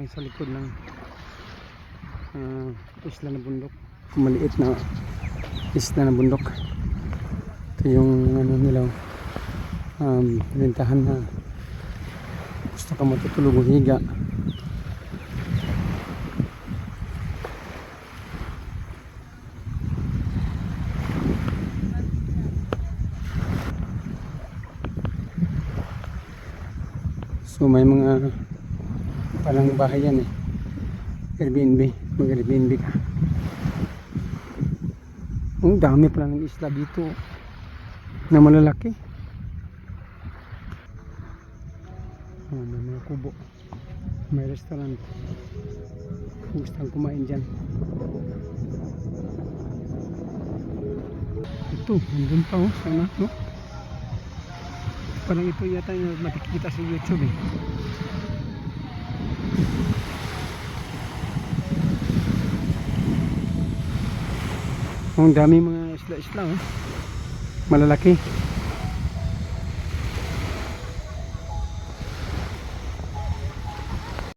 tayo sa likod ng isla na bundok, maliit na isla na bundok. Ito yung ano nila, bentahan na gusto ka matutulog o higa. So may mga parang bahay yan Airbnb, mag-Airbnb ka. Ang dami pala ng isla dito na malalaki. May mga kubo, may restaurant kung gustong kumain dyan. Ito, nandun pa sana no? Parang ito yata yung makikita sa YouTube Ang dami mga isla-isla malalaki.